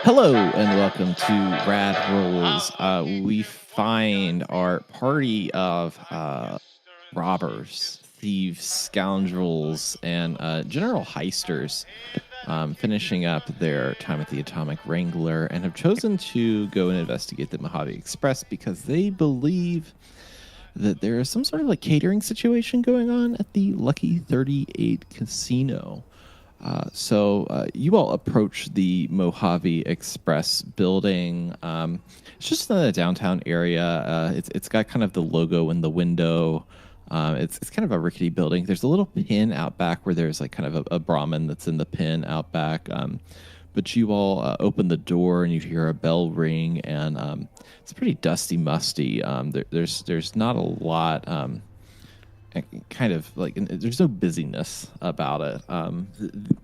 Hello and welcome to Rad Rolls. We find our party of robbers, thieves, scoundrels, and general heisters finishing up their time at the Atomic Wrangler and have chosen to go and investigate the Mojave Express because they believe that there is some sort of like catering situation going on at the Lucky 38 Casino. So you all approach the Mojave Express building. It's just in the downtown area. It's got kind of the logo in the window. It's kind of a rickety building. There's a little pin out back where there's like kind of a Brahmin that's in the pin out back. But you all open the door and you hear a bell ring, and it's pretty dusty, musty. There's not a lot. Kind of like there's no busyness about it.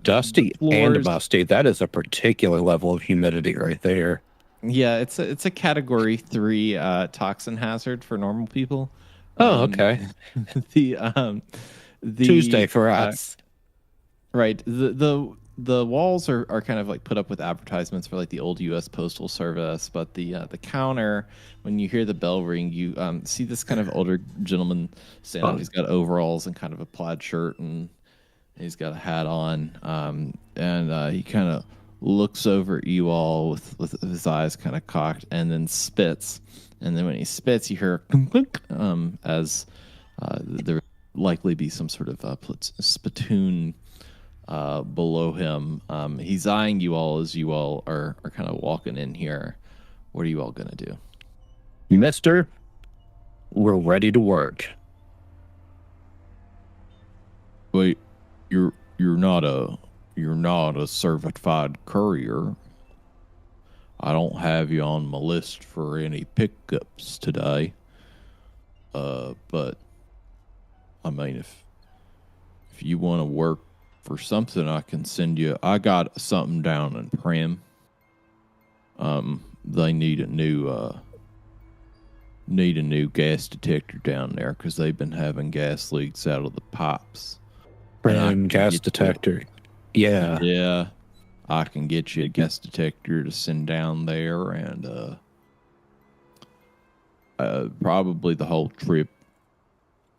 Dusty and musty. That is a particular level of humidity right there. Yeah, it's a category 3 toxin hazard for normal people. Oh, okay. The Tuesday for us. Right. The walls are kind of like put up with advertisements for like the old U.S. Postal Service, but the counter, when you hear the bell ring, you see this kind of older gentleman standing. He's got overalls and kind of a plaid shirt, and he's got a hat on, and he kind of looks over at you all with his eyes kind of cocked, and then spits. And then when he spits, you hear clunk, clunk, as there likely be some sort of spittoon below him. He's eyeing you all as you all are kind of walking in here. What are you all gonna do? Mister, we're ready to work. Wait, you're not a certified courier. I don't have you on my list for any pickups today. But I mean, if you want to work for something, I can send you. I got something down in Prim. They need a new gas detector down there because they've been having gas leaks out of the pipes. Prim gas detector. Yeah. Yeah. I can get you a gas detector to send down there, and probably the whole trip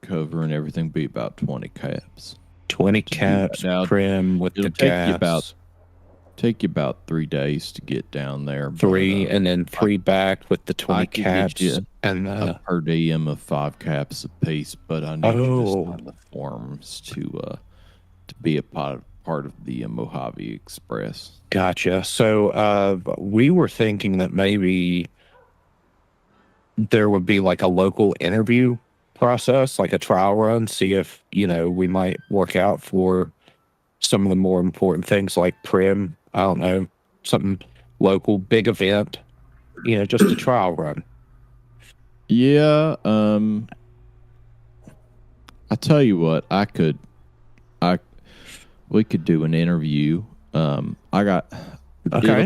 covering everything be about 20 caps. 20 caps, now, Prim with the gas. Take you about 3 days to get down there. Three, and then 3 back with the 20 caps. And a per diem of 5 caps apiece, but I need you to sign the forms to be a part of the Mojave Express. Gotcha. So we were thinking that maybe there would be like a local interview process, like a trial run, see if, we might work out for some of the more important things like Prim. I don't know, something local, big event, just a trial run. Yeah. I tell you what, we could do an interview. It'll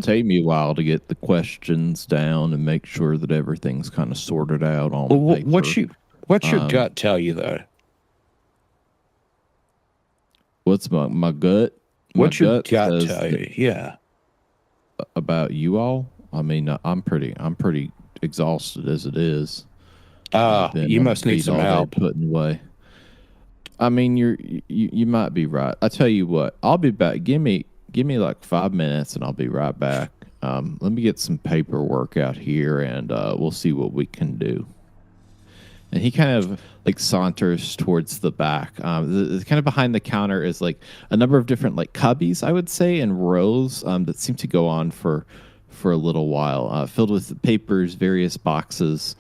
take me a while to get the questions down and make sure that everything's kind of sorted out on paper. What's your gut tell you, though? What's my gut? What's your gut tell you? Yeah. About you all? I mean, I'm pretty exhausted as it is. You must need some help putting away. I mean, you might be right. I tell you what, I'll be back. Give me like 5 minutes, and I'll be right back. Let me get some paperwork out here, and we'll see what we can do. And he kind of like saunters towards the back. The kind of behind the counter is like a number of different like cubbies, I would say, and rows that seem to go on for a little while, filled with papers, various boxes,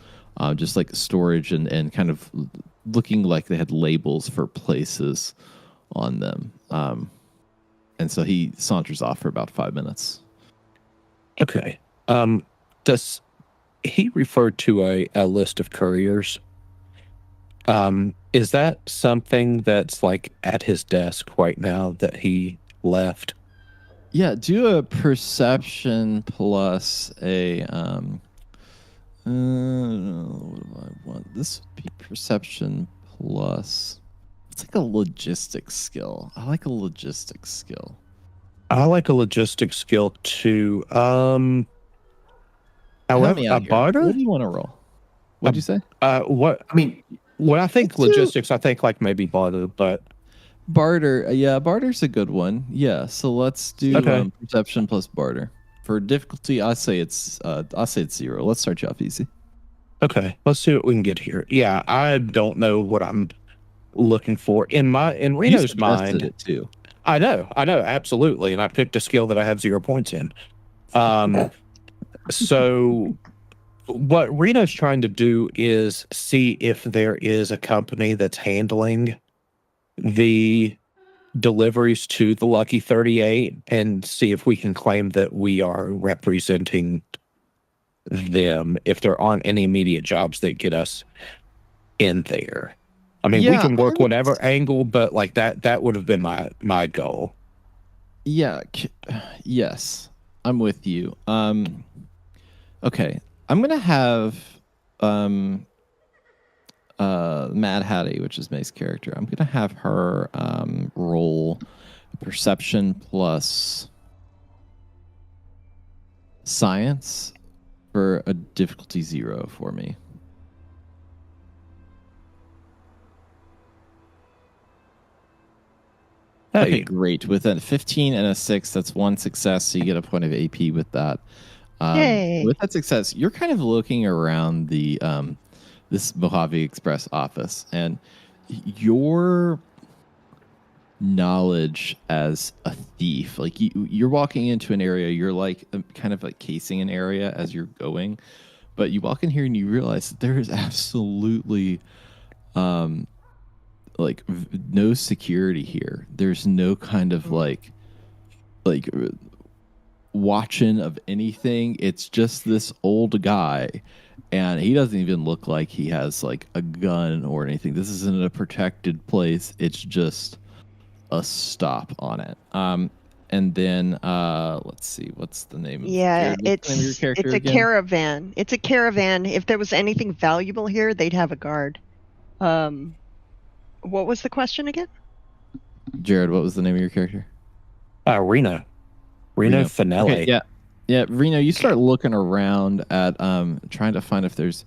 just like storage and kind of looking like they had labels for places on them. And so he saunters off for about 5 minutes. Okay. Does he refer to a list of couriers? Is that something that's like at his desk right now that he left? Yeah, do a perception plus a what do I want? This would be perception plus, it's like a logistics skill. I like a logistics skill. I like a logistics skill too. Help However, me a out here. What barter. do you want to roll? What'd you say? What I mean, when I think Let's do logistics, I think like maybe barter, but barter. Yeah, barter's a good one. Yeah, so let's do okay. perception plus barter. For difficulty, I say it's 0. Let's start you off easy. Okay, let's see what we can get here. Yeah, I don't know what I'm looking for in You Reno's suggested mind. it too. I know, absolutely, and I picked a skill that I have 0 points in. So what Reno's trying to do is see if there is a company that's handling the deliveries to the Lucky 38 and see if we can claim that we are representing them if there aren't any immediate jobs that get us in there. I mean, we Yeah, can work whatever angle, but like that would have been my goal. Yeah, yes, I'm with you. Okay, I'm gonna have Mad Hattie, which is May's character. I'm gonna have her roll perception plus science for a difficulty 0 for me. Hey, Okay, great. With a 15 and a 6, that's 1 success, so you get a point of AP with that. Yay. With that success, you're kind of looking around the this Mojave Express office, and your knowledge as a thief, like you're walking into an area, you're like kind of like casing an area as you're going, but you walk in here and you realize that there is absolutely like no security here. There's no kind of like watching of anything. It's just this old guy, and he doesn't even look like he has like a gun or anything. This isn't a protected place. It's just a stop on it. And then let's see, what's the name of Yeah, Jared, what's the name of your character it's a again? caravan. It's a caravan. If there was anything valuable here, they'd have a guard. What was the question again? Jared, what was the name of your character? Reno Finelli. Okay, yeah, Reno, you start looking around at trying to find if there's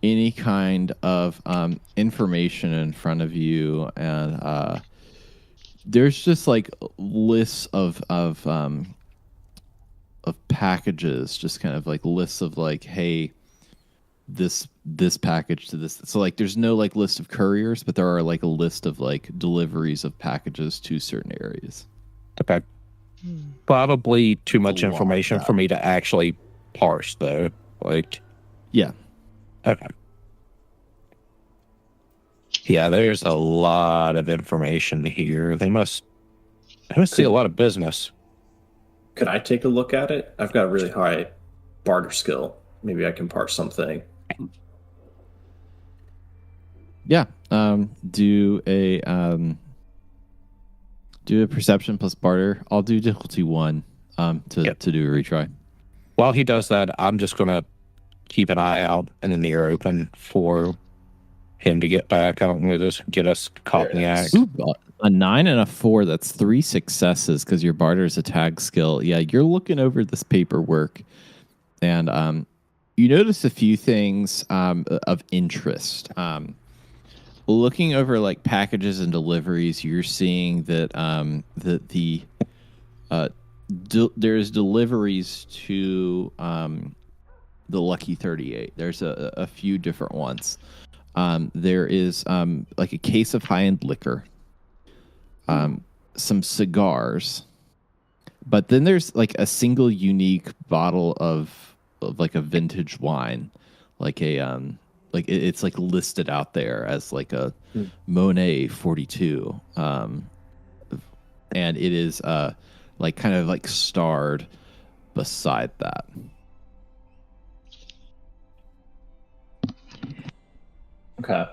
any kind of information in front of you, and there's just like lists of packages, just kind of like lists of like, hey, this package to this. So like there's no like list of couriers, but there are like a list of like deliveries of packages to certain areas. Okay. Probably too much A lot of information that. for me to actually parse, though. Like, Yeah. okay. Yeah, there's a lot of information here. They must see a lot of business. could I take a look at it? I've got a really high barter skill. Maybe I can parse something. Yeah. Do a perception plus barter. I'll do difficulty 1 to do a retry. While he does that, I'm just gonna keep an eye out and an ear open for him to get back. I don't want to just get us caught in the act. Ooh, a 9 and a 4. That's 3 successes because your barter is a tag skill. Yeah, you're looking over this paperwork, and you notice a few things of interest. Looking over like packages and deliveries, you're seeing that there's deliveries to the Lucky 38. There's a few different ones. There is like a case of high-end liquor, some cigars, but then there's like a single unique bottle of like a vintage wine, like a like it's like listed out there as like a Monet 42, and it is like kind of like starred beside that. Okay.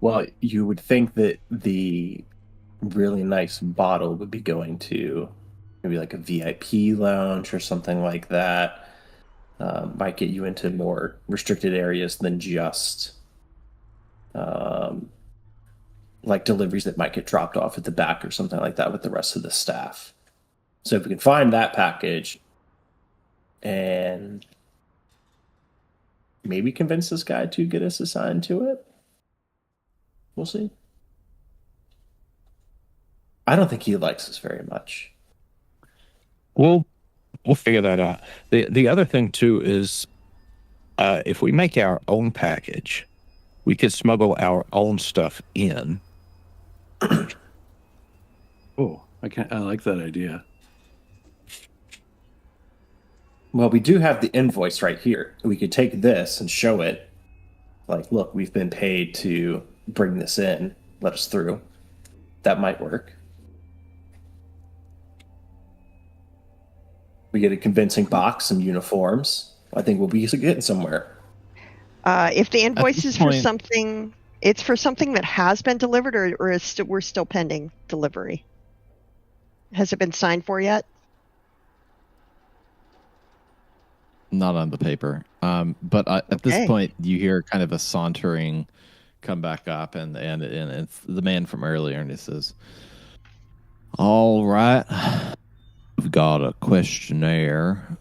Well, you would think that the really nice bottle would be going to maybe like a VIP lounge or something like that. Might get you into more restricted areas than just like deliveries that might get dropped off at the back or something like that with the rest of the staff. So if we can find that package and maybe convince this guy to get us assigned to it, we'll see. I don't think he likes us very much. We'll figure that out. The other thing too is if we make our own package, we could smuggle our own stuff in. Oh, I like that idea. Well, we do have the invoice right here. We could take this and show it. Like, look, we've been paid to bring this in. Let us through. That might work. We get a convincing box, some uniforms. I think we'll be getting somewhere. If the invoice is for point- something, it's for something that has been delivered, or is we're still pending delivery. Has it been signed for yet? Not on the paper. But at this Okay. point, you hear kind of a sauntering come back up, and it's the man from earlier, and he says, "All right, we've got a questionnaire.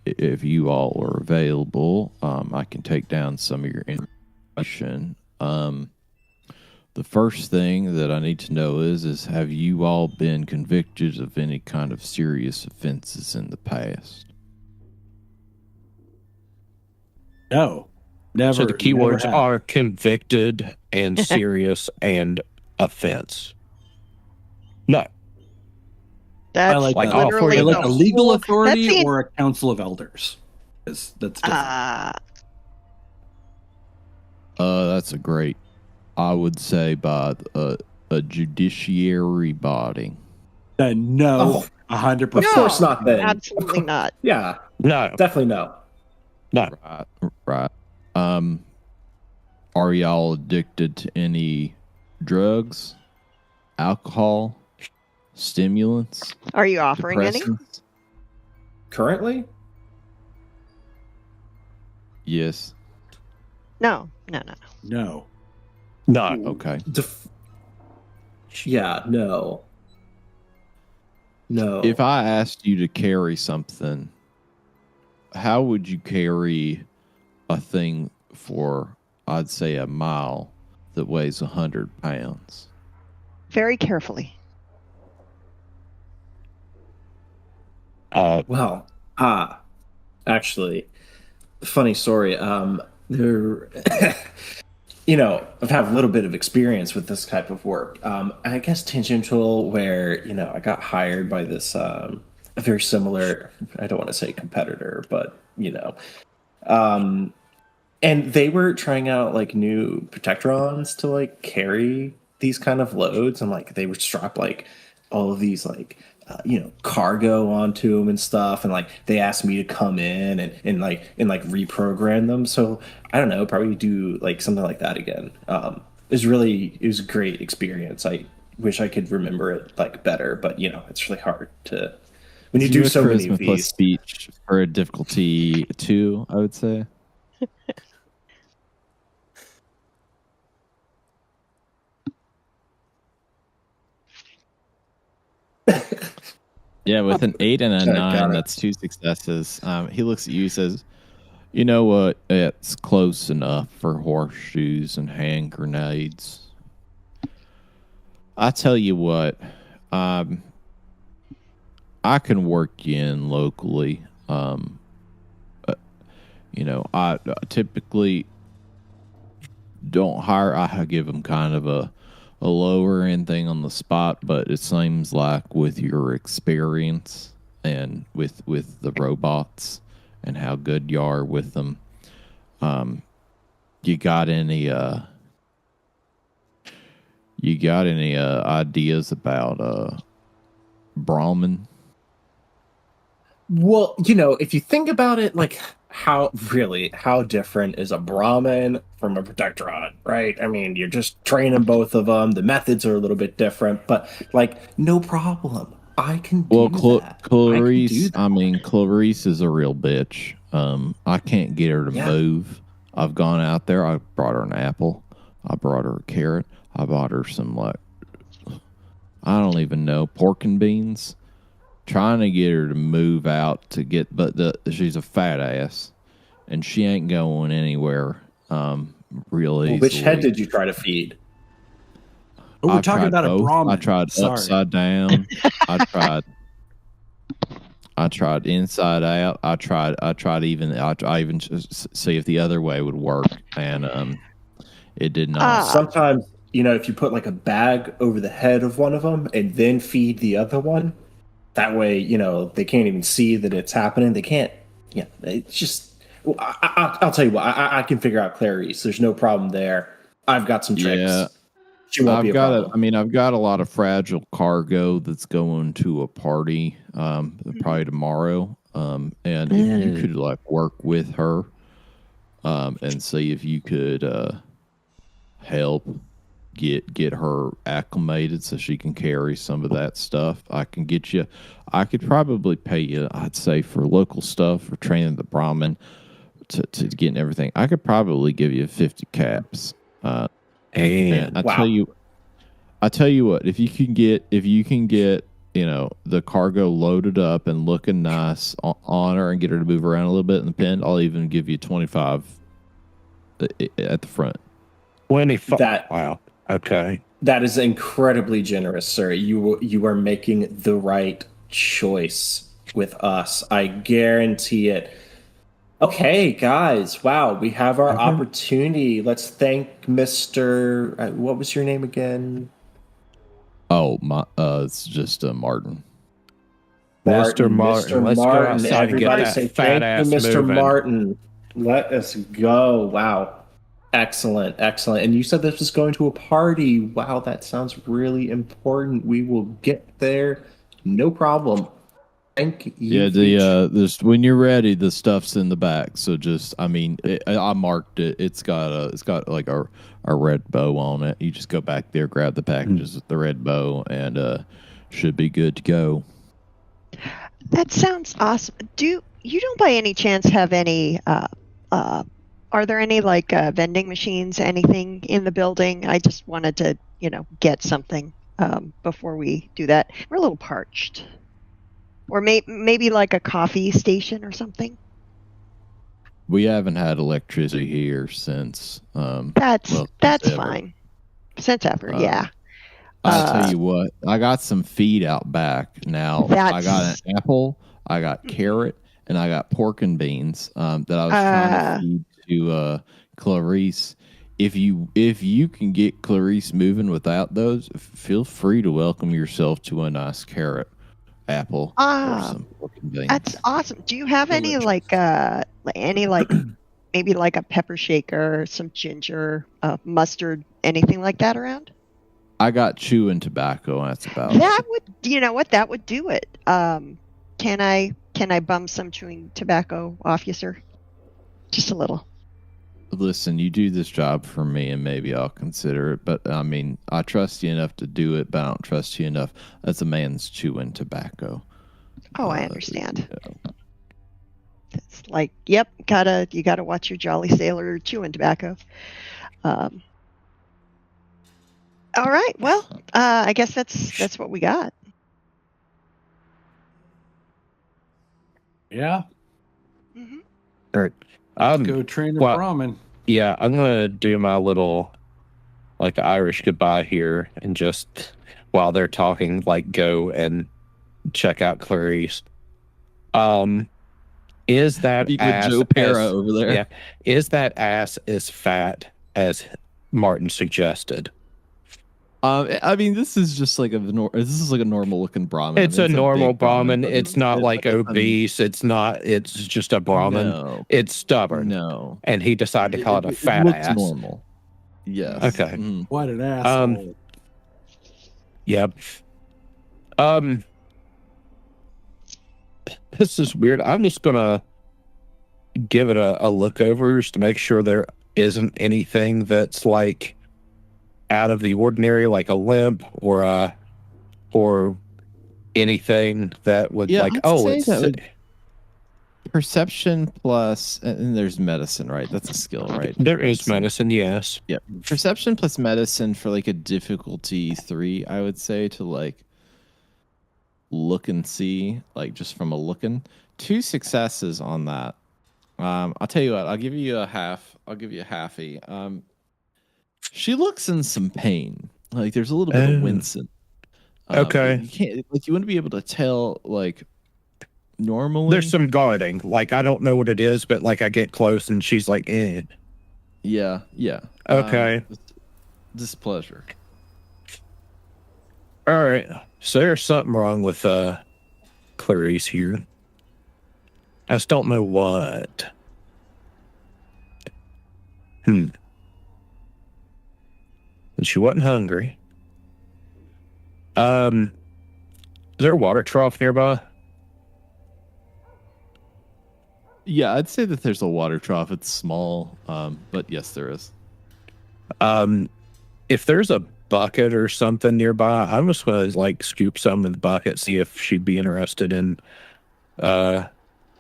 If you all are available, I can take down some of your information. The first thing that I need to know is have you all been convicted of any kind of serious offenses in the past?" No, never. So the keywords never have. are convicted and serious and offense. No. That's I like like that. all literally four- Like the a legal whole- authority that's the- or a council of elders. That's different. That's a great, I would say, by a judiciary body. No, 100%. Of course not then. Absolutely not. Yeah, No. definitely no. No. Right. Are y'all addicted to any drugs, alcohol, stimulants, Are you offering any? depressants? Currently? Yes. No. No. No. Okay. Yeah, no. No. If I asked you to carry something, how would you carry a thing for, I'd say, a mile that weighs 100 pounds? Very carefully. Well, actually, funny story. There, I've had a little bit of experience with this type of work. I guess tangential, where I got hired by this a very similar. I don't want to say competitor, but and they were trying out like new protectrons to like carry these kind of loads, and like they would strap like all of these like cargo onto them and stuff, and like they asked me to come in and reprogram them. So I don't know, probably do like something like that again. It was a great experience. I wish I could remember it like better, but it's really hard to when you do so many of charisma plus these. speech for a difficulty 2, I would say. Yeah, with an 8 and a Got 9, it. that's 2 successes. He looks at you and says, "You know what? It's close enough for horseshoes and hand grenades. I tell you what, I can work you in locally. I typically don't hire. I give them kind of a lower end thing on the spot, but it seems like with your experience and with the robots and how good you are with them, you got any ideas about Brahmin?" Well, if you think about it, like how different is a Brahmin from a Protectron, right? I mean, you're just training both of them. The methods are a little bit different, but like, no problem. I can do that. Clarice, Clarice is a real bitch. I can't get her to Yeah. move. I've gone out there. I brought her an apple. I brought her a carrot. I bought her some like I don't even know pork and beans. Trying to get her to move out to get, but she's a fat ass, and she ain't going anywhere. Real easily. Which head did you try to feed? Oh, we're I've talking tried about both. a Brahmin. I tried Sorry. upside down. I tried inside out. I even just see if the other way would work, and it did not. Sometimes, if you put like a bag over the head of one of them and then feed the other one, that way, they can't even see that it's happening. They can't. Yeah, it's just. Well, I'll tell you what. I can figure out Clarice. There's no problem there. I've got some tricks. Yeah. She won't be a problem. I've got a lot of fragile cargo that's going to a party, probably tomorrow. And if you could like work with her, and see if you could help get her acclimated so she can carry some of that stuff. I could probably pay you, I'd say, for local stuff, for training the Brahmin to getting everything. I could probably give you 50 caps. And I tell you what, if you can get the cargo loaded up and looking nice on her and get her to move around a little bit in the pen, I'll even give you 25 at the front. 25. Wow. Okay. That is incredibly generous, sir. You are making the right choice with us. I guarantee it. Okay, guys. Wow, we have our opportunity. Let's thank Mr. What was your name again? Oh, it's just Martin. Mr. Martin. Let's go outside and get that fat ass Mr. moving. Martin. Let us go. Wow. Excellent. And you said this was going to a party. Wow, that sounds really important. We will get there. No problem. Thank you. Yeah, when you're ready, the stuff's in the back. So just, I marked it. It's got like a red bow on it. You just go back there, grab the packages with the red bow, and should be good to go. That sounds awesome. Do you don't by any chance have any? Are there any like vending machines, anything in the building? I just wanted to, get something before we do that. We're a little parched. Or maybe like a coffee station or something. We haven't had electricity here since. That's fine. Since ever, yeah. I'll tell you what. I got some feed out back now. I got an apple, I got carrot, and I got pork and beans that I was trying to feed to Clarice. If you can get Clarice moving without those, feel free to welcome yourself to a nice carrot. Apple or some things. That's awesome. Do you have any maybe like a pepper shaker, some ginger, mustard, anything like that around? I got chewing tobacco. That's about that. That would do it. Can I bum some chewing tobacco off you, sir? Just a little. Listen, you do this job for me, and maybe I'll consider it. But I trust you enough to do it, but I don't trust you enough as a man's chewing tobacco. Oh, I understand. It's like, yep, you gotta watch your Jolly Sailor chewing tobacco. All right, well, I guess that's what we got. Yeah. Mm-hmm. All right. Go train the Brahmin. Yeah, I'm gonna do my little like Irish goodbye here, and just while they're talking, like go and check out Clarice. Is that ass Joe Pera over there? Yeah, is that ass as fat as Martin suggested? This is just like a normal looking Brahmin. It's a normal Brahmin. It's not like obese. It's just a Brahmin. No. It's stubborn. No. And he decided to call it a fat ass. It's normal. Yes. Okay. What an asshole. Yep. This is weird. I'm just gonna give it a look over just to make sure there isn't anything that's like out of the ordinary, like a limp or anything that would perception plus, and there's medicine, right? That's a skill, right? There is medicine, yes. Yeah. Perception plus medicine for like a difficulty 3, I would say, to like look and see, like just from a looking. 2 successes on that. I'll tell you what, I'll give you a half. I'll give you a halfie. She looks in some pain. Like there's a little bit of wincing. Okay. You can't, like, you wouldn't be able to tell, like, normally. There's some guarding. Like, I don't know what it is, but like I get close and she's like, eh. Yeah. Okay. Displeasure. All right. So there's something wrong with Clarice here. I just don't know what. And she wasn't hungry. Is there a water trough nearby? Yeah, I'd say that there's a water trough. It's small, but yes, there is. If there's a bucket or something nearby, I'm just gonna like scoop some in the bucket, see if she'd be interested in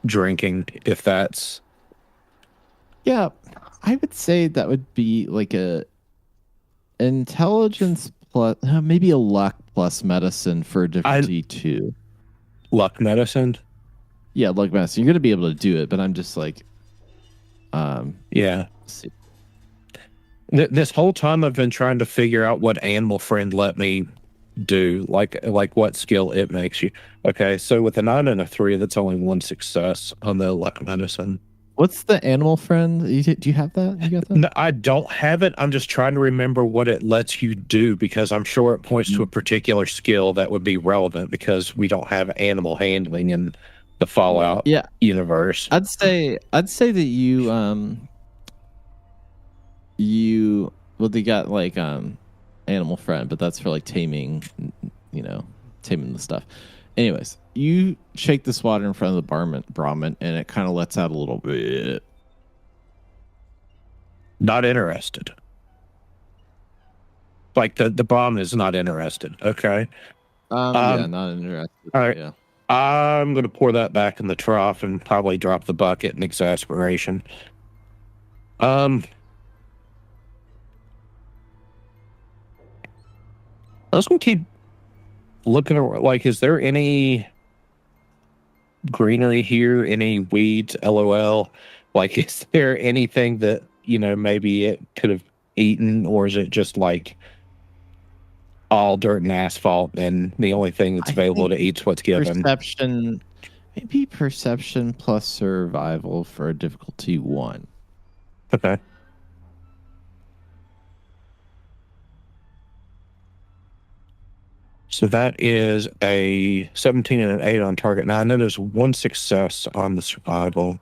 drinking. If that's Yeah, I would say that would be like a intelligence plus, maybe a luck plus medicine for difficulty 2. luck medicine. Yeah, luck medicine. You're gonna be able to do it, but I'm just like, Yeah. see. This whole time I've been trying to figure out what animal friend let me do, like what skill it makes you. Okay, so with a 9 and a 3, that's only 1 success on the luck medicine. What's the animal friend? Do you have that? You got that? No, I don't have it. I'm just trying to remember what it lets you do, because I'm sure it points to a particular skill that would be relevant, because we don't have animal handling in the Fallout universe. I'd say that you well, they got like animal friend, but that's for like taming, taming the stuff. Anyways, you shake this water in front of the Brahmin, and it kind of lets out a little bit. Not interested. Like the Brahmin is not interested. Okay. Yeah, not interested. All right. Yeah. I'm going to pour that back in the trough and probably drop the bucket in exasperation. I was going to keep looking around. Like, is there any greenery here? Any weeds? LOL. Like, is there anything that, maybe it could have eaten, or is it just like all dirt and asphalt, and the only thing that's available to eat is what's given? Maybe perception plus survival for a difficulty 1. Okay. So that is a 17 and an 8 on target. Now I know there's 1 success on the survival.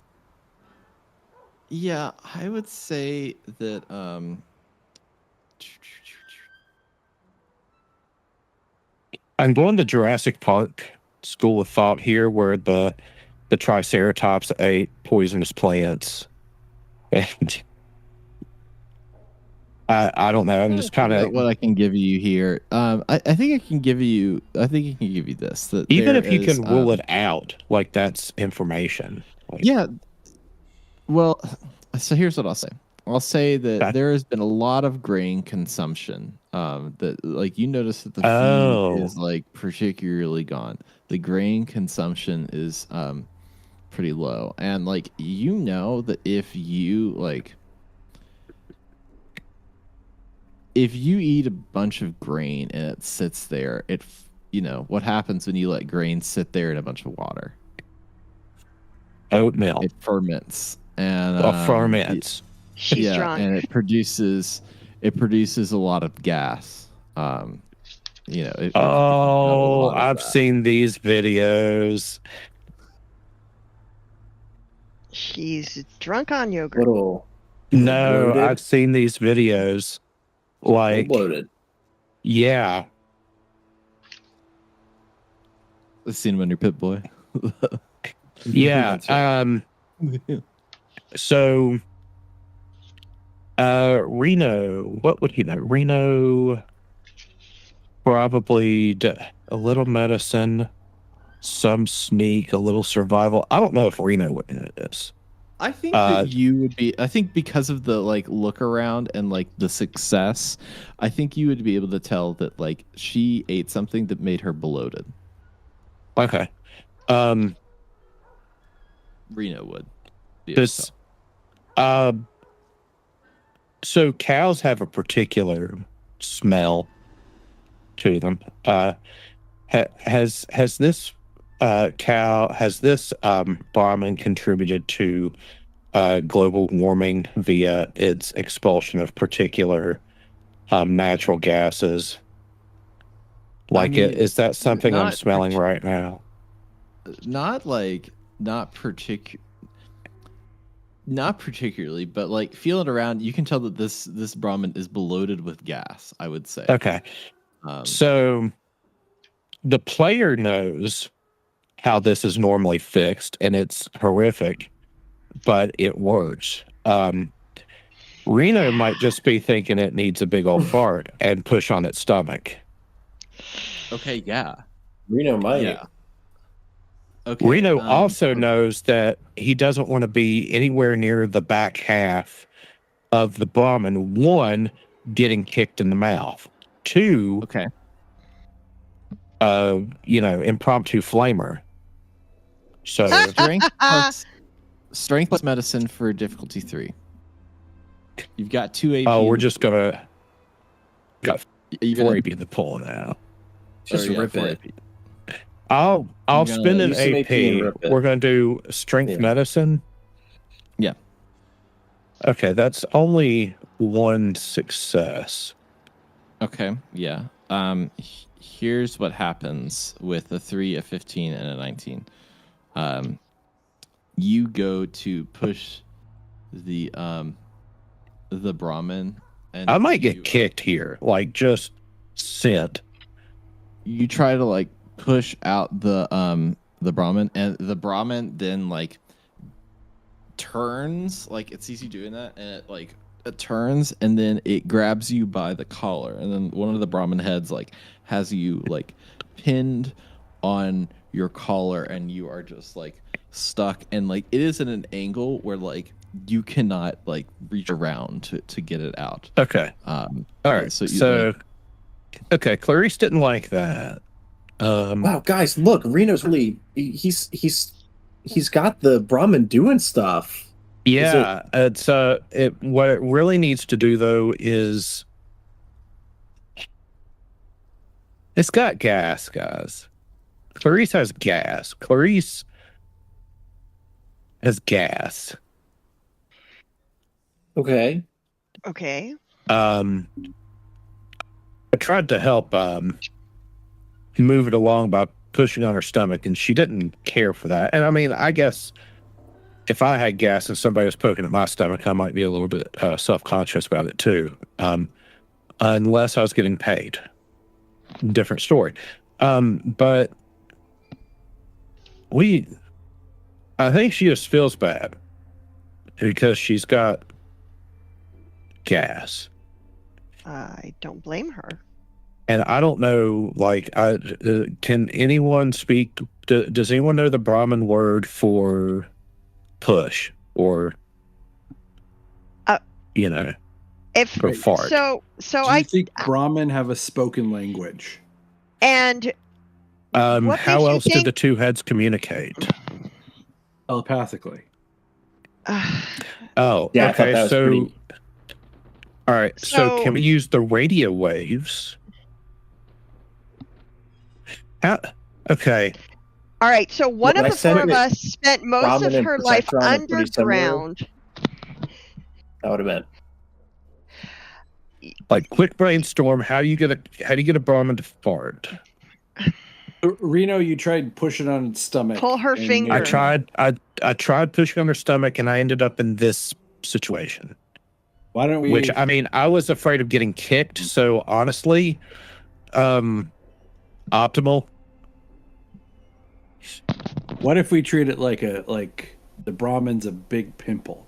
Yeah, I would say that I'm going to Jurassic Park school of thought here, where the Triceratops ate poisonous plants. And I don't know. I'm just kind of what I can give you here. I think I can give you. I think I can give you this. That even if you can rule it out, like that's information. Like, yeah. Well, so here's what I'll say. I'll say that there has been a lot of grain consumption. That like you notice that the feed is like particularly gone. The grain consumption is pretty low, and like that if you eat a bunch of grain and it sits there, what happens when you let grain sit there in a bunch of water? Oatmeal. It ferments and ferments. She's drunk. And it produces a lot of gas. I've seen these videos. She's drunk on yogurt. Little No, bloated. I've seen these videos. Like, Bloated. Yeah. I've seen him on your Pit Boy. Yeah. So, Reno, what would he know? Reno, probably a little medicine. some sneak, a little survival. I don't know if Reno would know this. I think that you would be. I think because of the like look around and like the success, I think you would be able to tell that like she ate something that made her bloated. Okay. Reno would. This. So cows have a particular smell to them. Has this bombing contributed to global warming via its expulsion of particular natural gases? Like, is that something I'm smelling right now? Not particularly, but like feeling around, you can tell that this Brahmin is bloated with gas, I would say. Okay. So the player knows how this is normally fixed, and it's horrific, but it works. Reno might just be thinking it needs a big old fart and push on its stomach. Okay, yeah. Reno might. Yeah. Okay. Reno also knows that he doesn't want to be anywhere near the back half of the Brahmin. One, getting kicked in the mouth. Two, okay. Impromptu flamer. So strength plus medicine for difficulty 3. You've got 2 AP. Oh, we're just gonna got you're 4 gonna, AP to pull now. Just rip it. I'll spend an AP. We're gonna do strength medicine. Yeah. Okay, that's only 1 success. Okay, yeah. Here's what happens with a 3, a 15, and a 19. You go to push the Brahmin, and I might get kicked here, like just sent. You try to like push out the Brahmin, and the Brahmin then like turns, like it sees you doing that, and it turns, and then it grabs you by the collar, and then one of the Brahmin heads like has you like pinned on your collar, and you are just like stuck, and like it is at an angle where like you cannot like reach around to get it out. Okay. All right. So okay, Clarice didn't like that. Wow, guys, look, Reno's really he's got the Brahmin doing stuff. Yeah, what it really needs to do though is it's got gas, guys. Clarice has gas. Clarice has gas. Okay. I tried to help move it along by pushing on her stomach, and she didn't care for that. And I mean, I guess if I had gas and somebody was poking at my stomach, I might be a little bit self-conscious about it too. Unless I was getting paid. Different story. But I think she just feels bad because she's got gas. I don't blame her. And I don't know, like, can anyone speak? Does anyone know the Brahmin word for push or, for fart? So I think Brahmin have a spoken language. And how else did the two heads communicate? Telepathically. Oh, yeah, okay. So, all right. So can we use the radio waves? Okay. All right. So one of the 4 of us spent most of her life underground. That would have been like quick brainstorm. How do you get a Brahmin to fart? Reno, you tried pushing on its stomach. Pull her finger. I tried pushing on her stomach, and I ended up in this situation. Why don't we? Which, I mean, I was afraid of getting kicked. So honestly, optimal. What if we treat it like the Brahmin's a big pimple,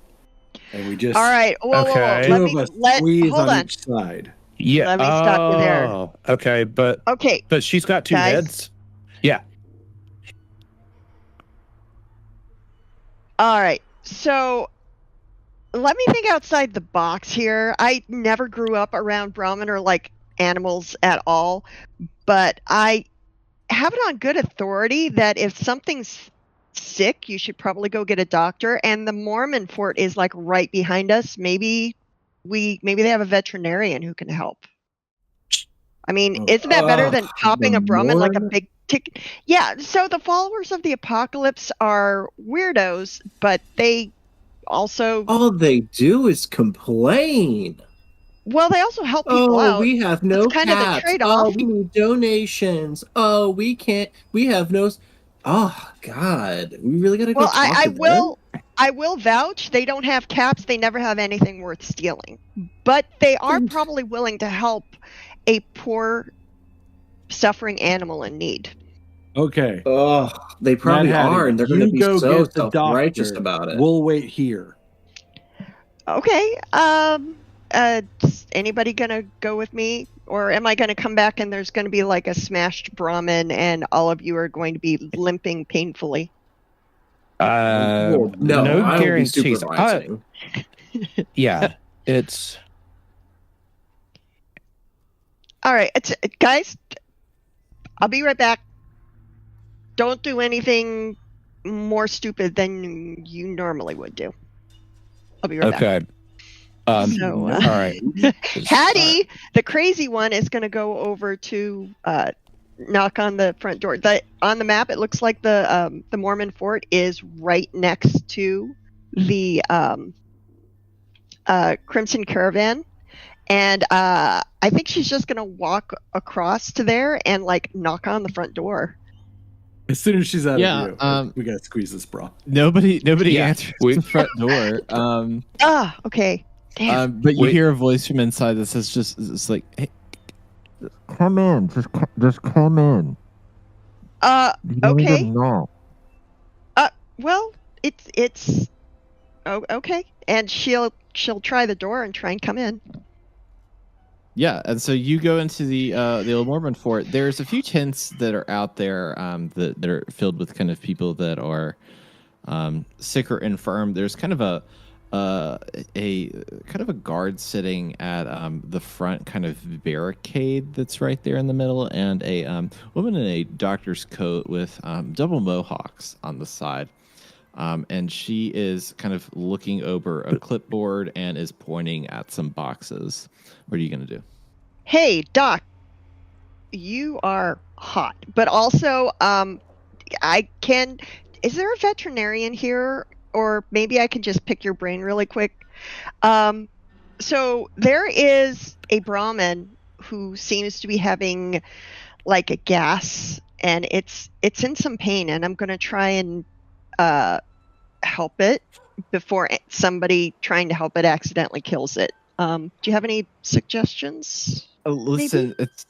and we just all right? Whoa. Squeeze hold on on each side. Yeah. Let me stop you there. Okay, but she's got 2 heads. Yeah. All right. So let me think outside the box here. I never grew up around Brahmin or like animals at all, but I have it on good authority that if something's sick, you should probably go get a doctor. And the Mormon fort is like right behind us. Maybe they have a veterinarian who can help. I mean, isn't that better than popping a Brahmin like a big tick? Yeah. So the followers of the apocalypse are weirdos, but they also All they do is complain. they also help people out. We have no That's kind of the cats. trade-off. We need donations. We can't. We have no. Oh God, we really gotta go. Well, talk I to will. them? I will vouch they don't have caps. They never have anything worth stealing, but they are probably willing to help a poor, suffering animal in need. Okay. Oh, they probably Mad Hattie, are, and they're you going to be go so get the self-righteous doctor. about it. We'll wait here. Okay. Is anybody gonna go with me, or am I gonna come back and there's gonna be like a smashed Brahmin, and all of you are going to be limping painfully? Well, no I will be guarantees. supervising. Yeah, it's All right, guys. I'll be right back. Don't do anything more stupid than you normally would do. I'll be right back. okay. So, all right. Hattie, the crazy one, is going to go over to knock on the front door. On the map, it looks like the Mormon fort is right next to the Crimson Caravan, and I think she's just going to walk across to there and like knock on the front door. As soon as she's out Yeah, of view, we gotta squeeze this bra. Nobody Yeah, answers the front door. Okay. Damn. But you hear a voice from inside that says, "It's like, hey, come in, just come in." You don't Okay. even know. Well, it's okay, and she'll try the door and try and come in. Yeah, and so you go into the old Mormon fort. There's a few tents that are out there that are filled with kind of people that are sick or infirm. There's kind of a guard sitting at the front kind of barricade that's right there in the middle, and a woman in a doctor's coat with double mohawks on the side. And she is kind of looking over a clipboard and is pointing at some boxes. What are you going to do? Hey, Doc, you are hot, but also is there a veterinarian here? Or maybe I can just pick your brain really quick. So there is a Brahmin who seems to be having like a gas, and it's in some pain, and I'm going to try and help it before somebody trying to help it accidentally kills it. Do you have any suggestions? Oh, listen, it's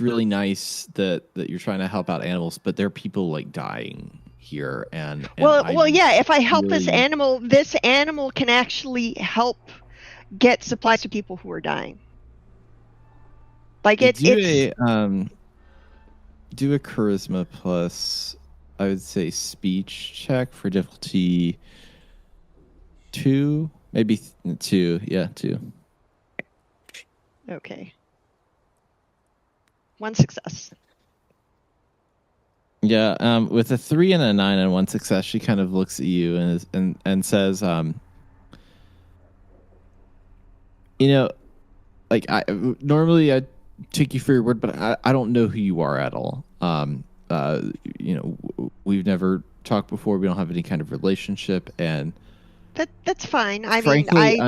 really nice that you're trying to help out animals, but there are people like dying here, and well, yeah. If I help really... this animal can actually help get supplies to people who are dying. Like do a charisma plus, I would say, speech check for difficulty 2, maybe 2. Yeah, 2. Okay. 1 success. Yeah, with a 3 and a 9 and 1 success, she kind of looks at you and says, like normally I take you for your word, but I don't know who you are at all. We've never talked before. We don't have any kind of relationship, and that's fine. Frankly,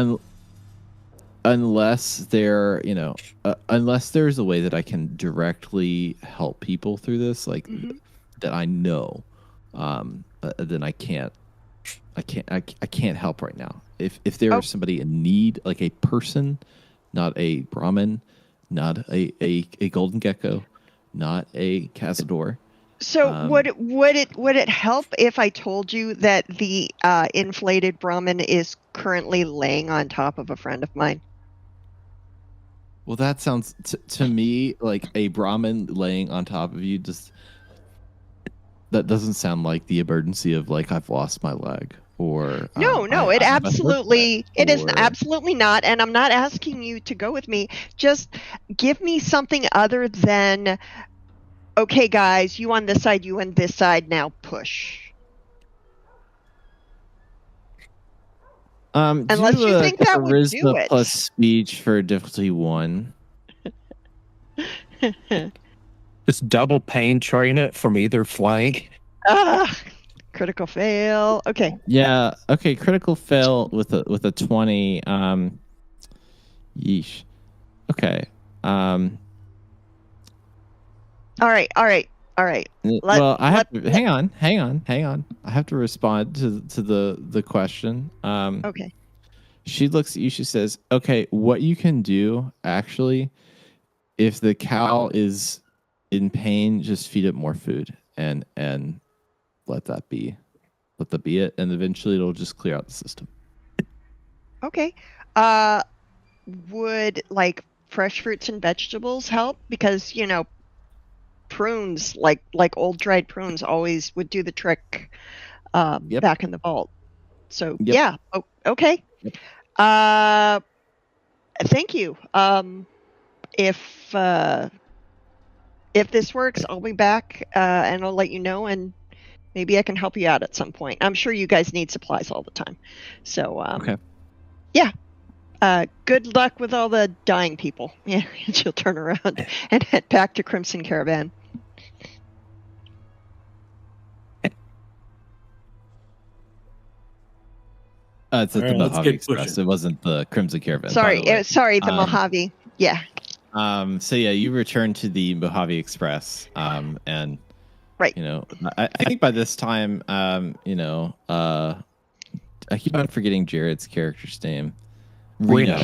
unless unless there's a way that I can directly help people through this, like that I know, then I can't help right now. If there is somebody in need, like a person, not a Brahmin, not a golden gecko, not a cazador. So would it help if I told you that the inflated Brahmin is currently laying on top of a friend of mine? Well, that sounds to me like a Brahmin laying on top of you. that doesn't sound like the emergency of like I've lost my leg or No, I it have a third absolutely leg, it is or- absolutely not, and I'm not asking you to go with me. Just give me something other than, okay, guys, you on this side, you on this side, now push. Unless do you a think that would do charisma it. plus speech for difficulty 1. Just double pain train it from either flank. Critical fail. Okay. Yeah. Okay. Critical fail with a 20. Yeesh. Okay. All right. Well, I have to hang on. I have to respond to the question. Okay. She looks at you. She says, "Okay, what you can do actually, if the cow is in pain, just feed it more food and let that be it, and eventually it'll just clear out the system." Okay. Would like fresh fruits and vegetables help? Because prunes, like old dried prunes, always would do the trick. Yep. Back in the vault. So Yep. yeah. Oh, okay. Yep. Thank you. If this works, I'll be back and I'll let you know, and maybe I can help you out at some point. I'm sure you guys need supplies all the time. So Okay. Yeah. Good luck with all the dying people. Yeah, she'll turn around and head back to Crimson Caravan. It's at All the right, let's Mojave get Express. pushing. It wasn't the Crimson Caravan. Sorry, by the way. the Mojave. Yeah. So yeah, you return to the Mojave Express. And Right. I think by this time, I keep on forgetting Jared's character's name. Reno.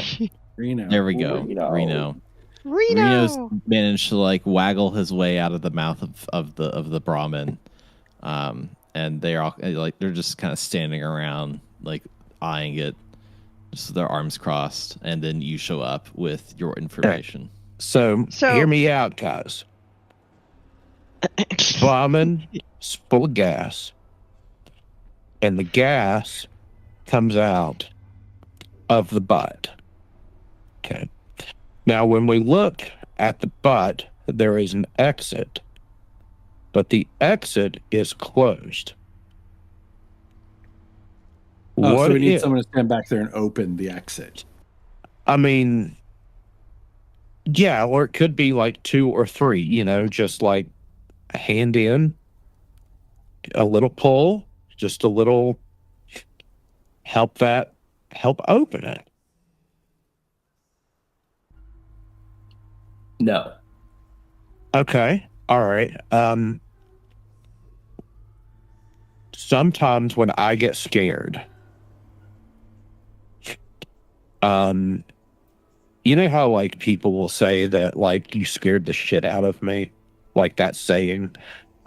There we go. Reno. Reno's managed to like waggle his way out of the mouth of the Brahmin. And they're all like they're just kind of standing around like eyeing it, just with their arms crossed, and then you show up with your information. So hear me out, guys. Brahmin is full of gas, and the gas comes out of the butt. Okay. Now, when we look at the butt, there is an exit, but the exit is closed. Oh, so we need someone to stand back there and open the exit. I mean, yeah, or it could be like 2 or 3, just like a hand in, a little pull, just a little help open it. No. Okay. All right. Sometimes when I get scared, you know how like people will say that like you scared the shit out of me, like that saying.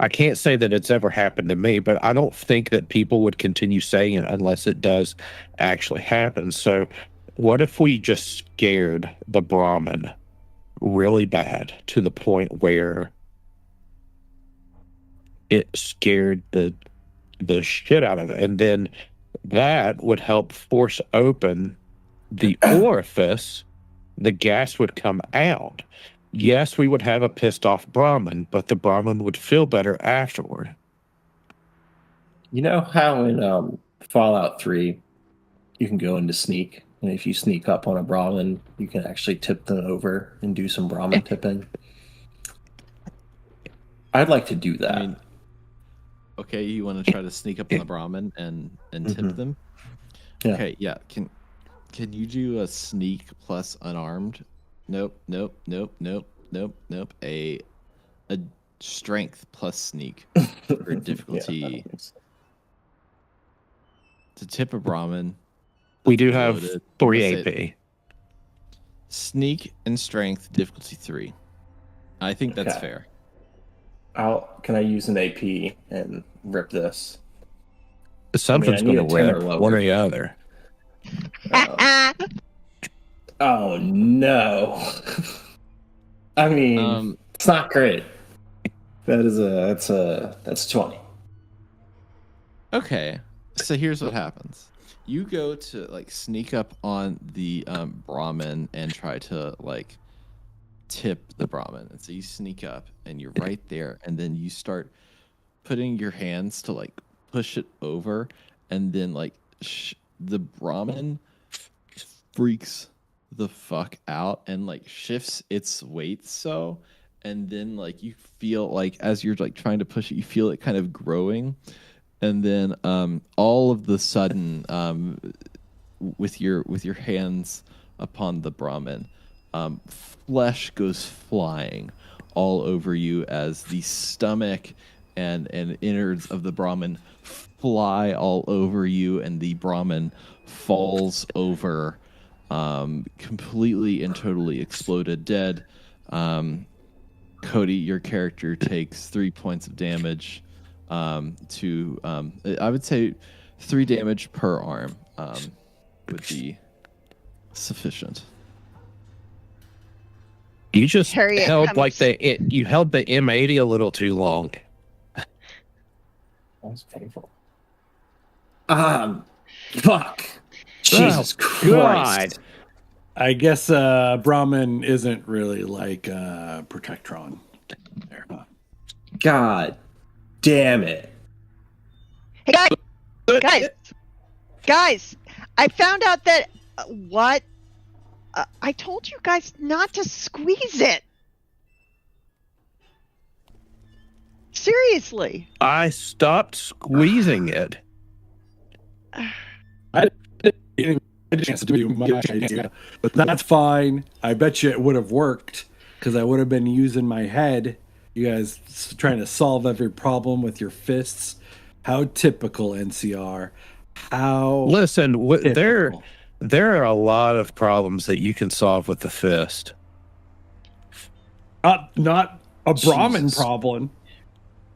I can't say that it's ever happened to me, but I don't think that people would continue saying it unless it does actually happen. So what if we just scared the Brahmin really bad to the point where it scared the shit out of it, and then that would help force open the orifice, the gas would come out. Yes, we would have a pissed off Brahmin, but the Brahmin would feel better afterward. You know how in Fallout 3 you can go into sneak, and if you sneak up on a Brahmin, you can actually tip them over and do some Brahmin tipping? I'd like to do that. I mean, okay, you want to try to sneak up on the Brahmin and tip them? Yeah. Okay, yeah. Can you do a sneak plus unarmed? Nope. A strength plus sneak for difficulty. To tip a Brahmin. We do have loaded, 3 let's AP. say Sneak and strength difficulty 3. I think that's Okay. fair. Can I use an AP and rip this? Something's I need going a to 10 rip, or lower. one or the other. Oh no! I mean, it's not great. That's 20. Okay, so here's what happens. You go to like sneak up on the Brahmin and try to like tip the Brahmin. And so you sneak up and you're right there, and then you start putting your hands to like push it over, and then like the Brahmin freaks the fuck out and like shifts its weight and then like you feel like as you're like trying to push it, you feel it kind of growing, and then all of the sudden with your hands upon the Brahmin, flesh goes flying all over you as the stomach and innards of the Brahmin fly all over you, and the Brahmin falls over, completely and totally exploded, dead. Cody, your character takes 3 points of damage. I would say 3 damage per arm would be sufficient. You just Harriet held comes- like you held the M80 a little too long. That was painful. Fuck. Jesus Christ. I guess Brahmin isn't really like Protectron. There, huh? God damn it. Hey guys! I found out that what? I told you guys not to squeeze it. Seriously. I stopped squeezing it. I didn't get a chance to do my idea, but that's fine. I bet you it would have worked because I would have been using my head. You guys trying to solve every problem with your fists. How typical, NCR. How Listen, typical. there are a lot of problems that you can solve with the fist. Not a Brahmin Jesus. problem.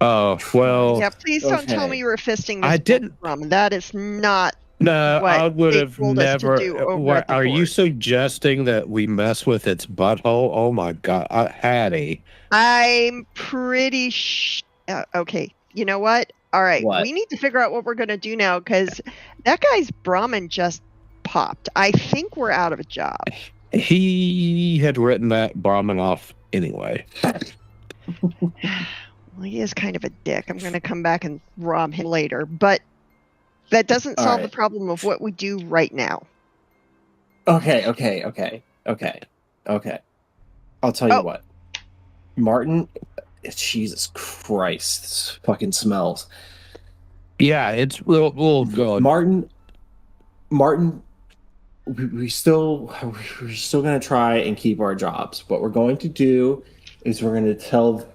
Oh, well, Yeah, please don't tell Okay. me you were fisting this I didn't- Brahmin. That is not. no, what I would they have told us to never. do over at the Are you board. suggesting that we mess with its butthole? Oh my God, Hattie. I'm pretty okay, you know what? All right, What? we need to figure out what we're going to do now because that guy's Brahmin just popped. I think we're out of a job. He had written that Brahmin off anyway. Well, he is kind of a dick. I'm going to come back and rob him later, but that doesn't All solve the right. problem of what we do right now. Okay. I'll tell you Oh. what. Martin, Jesus Christ, this fucking smells. Yeah, it's we'll go. Martin, we're still gonna try and keep our jobs. What we're going to do is we're gonna tell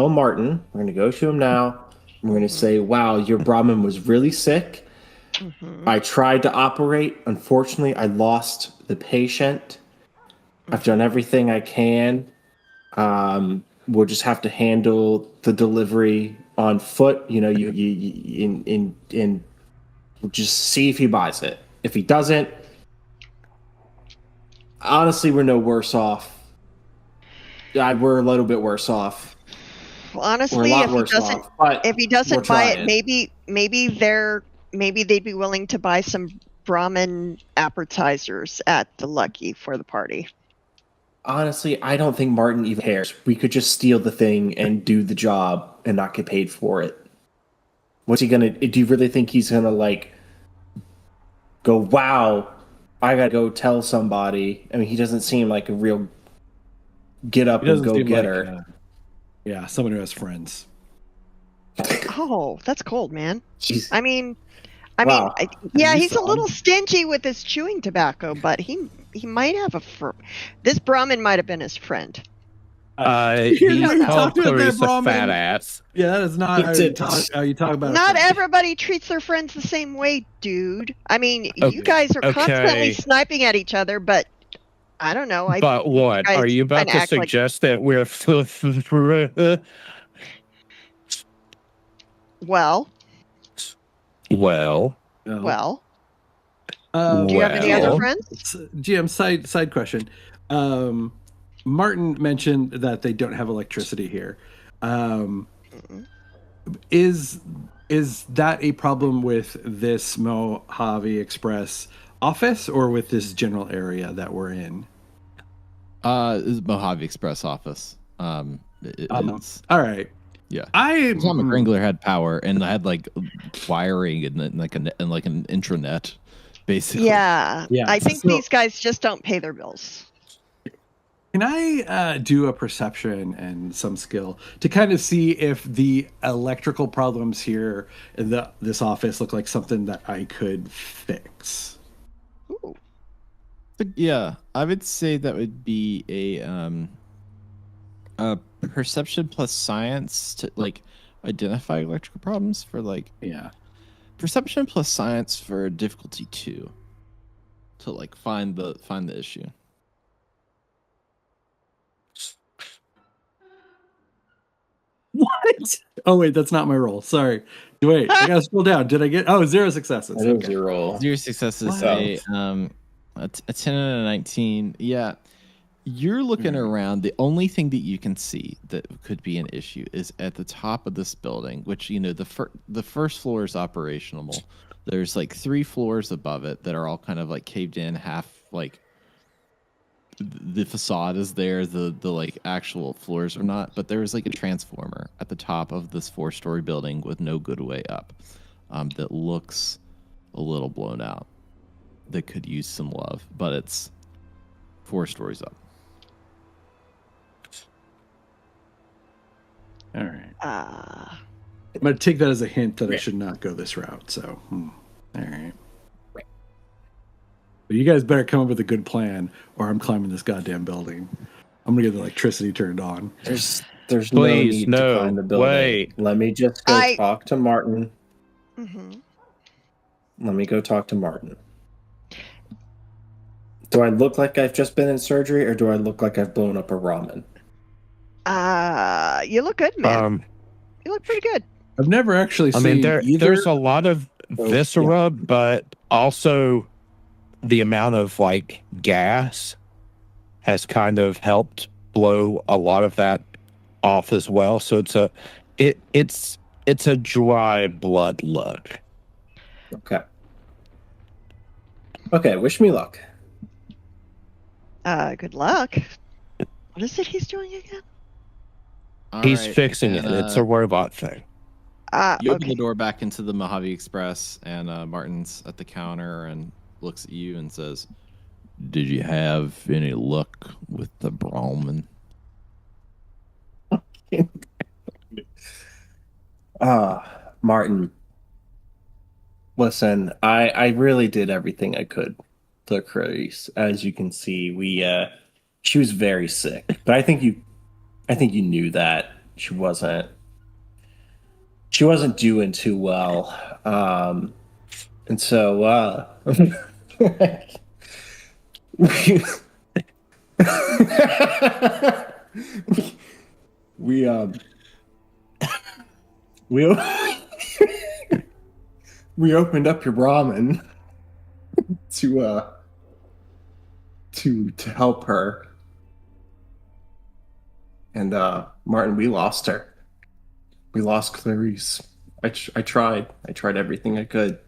Martin. We're gonna go to him now. We're gonna say, "Wow, your Brahmin was really sick. Mm-hmm. I tried to operate. Unfortunately, I lost the patient. I've done everything I can. We'll just have to handle the delivery on foot. You know, in we'll just see if he buys it. If he doesn't, honestly, we're no worse off. We're a little bit worse off. Well, We're a honestly, lot if he worse doesn't, off. But if he we're doesn't buy it, trying. maybe they'd be willing to buy some Brahmin appetizers at the Lucky for the party. honestly, I don't think Martin even cares. We could just steal the thing and do the job and not get paid for it. What's he gonna? Do you really think he's gonna like go? Wow, I gotta go tell somebody. I mean, he doesn't seem like a real get up He and doesn't go seem getter. Yeah, someone who has friends. Oh, that's cold, man. Jeez. I mean, Wow. yeah, You he's a saw little him. stingy with his chewing tobacco, but he might have this Brahmin might have been his friend. He You called talked about that Clarice a Brahmin. fat ass. Yeah, that is not how It's you talk about. Not a friend. everybody treats their friends the same way, dude. I mean, you guys are Okay. constantly sniping at each other, but I don't know. But what? guys Are you about kinda to act like- suggest that we're Well, well? No. well. Um, Do you have any other Well. friends? GM side question. Martin mentioned that they don't have electricity here. is that a problem with this Mojave Express office or with this general area that we're in? This is Mojave Express office. It's all right. yeah. Atomic Atomic Wrangler had power and had like wiring and like an intranet, basically. Yeah. I think these guys just don't pay their bills. Can I do a perception and some skill to kind of see if the electrical problems here in this office look like something that I could fix? Ooh. Yeah, I would say that would be a perception plus science to like identify electrical problems for like perception plus science for difficulty 2 to like find the issue. What? Oh wait, that's not my roll. Sorry. Wait, I gotta scroll down. Did I get 0 successes? That is your roll. 0 successes. A 10 and a 19. Yeah. You're looking around. The only thing that you can see that could be an issue is at the top of this building, which, you know, the first floor is operational. There's like 3 floors above it that are all kind of like caved in, half like the facade is there, the like actual floors are not, but there is like a transformer at the top of this 4-story building with no good way up, that looks a little blown out, that could use some love, but it's 4 stories up. All right. I'm going to take that as a hint that I should not go this route. So, all right. But you guys better come up with a good plan, or I'm climbing this goddamn building. I'm going to get the electricity turned on. There's no need to climb the building. Wait. Let me just go talk to Martin. Mm-hmm. Let me go talk to Martin. Do I look like I've just been in surgery, or do I look like I've blown up a ramen? You look good, man. You look pretty good. I've never actually seen either. There's a lot of viscera, but also the amount of like gas has kind of helped blow a lot of that off as well. So it's a dry blood look. Okay, wish me luck. Good luck. What is it he's doing again? He's fixing it. It's a robot thing. You open the door back into the Mojave Express, and Martin's at the counter and looks at you and says, "Did you have any luck with the Brahmin?" Martin, listen, I really did everything I could to Clarice. As you can see, she was very sick, but I think you knew that she wasn't doing too well. And so we opened up your Brahmin to help her. And Martin, we lost her. We lost Clarice. I tried everything I could.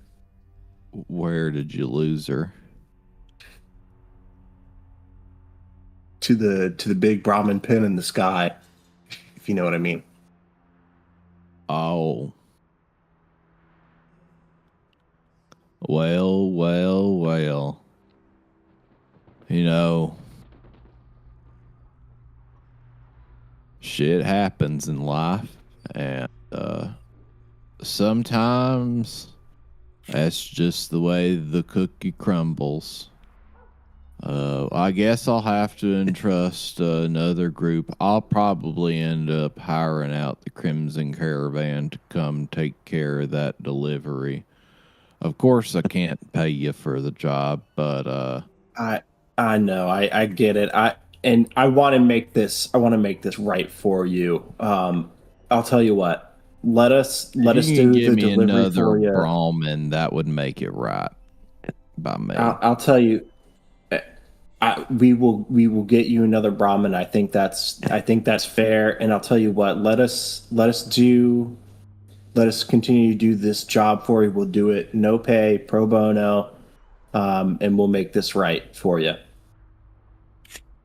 Where did you lose her? To the big Brahmin pin in the sky, if you know what I mean. Oh. Well. You know, shit happens in life, and sometimes that's just the way the cookie crumbles. I guess I'll have to entrust another group. I'll probably end up hiring out the Crimson Caravan to come take care of that delivery. Of course, I can't pay you for the job, but I know, I get it. I want to make this right for you. I'll tell you what. Let us do the delivery for you. Brahmin, that would make it right by me. I'll tell you. We will get you another Brahmin. I think that's fair. And I'll tell you what. Let us do let us continue to do this job for you. We'll do it no pay, pro bono, and we'll make this right for you.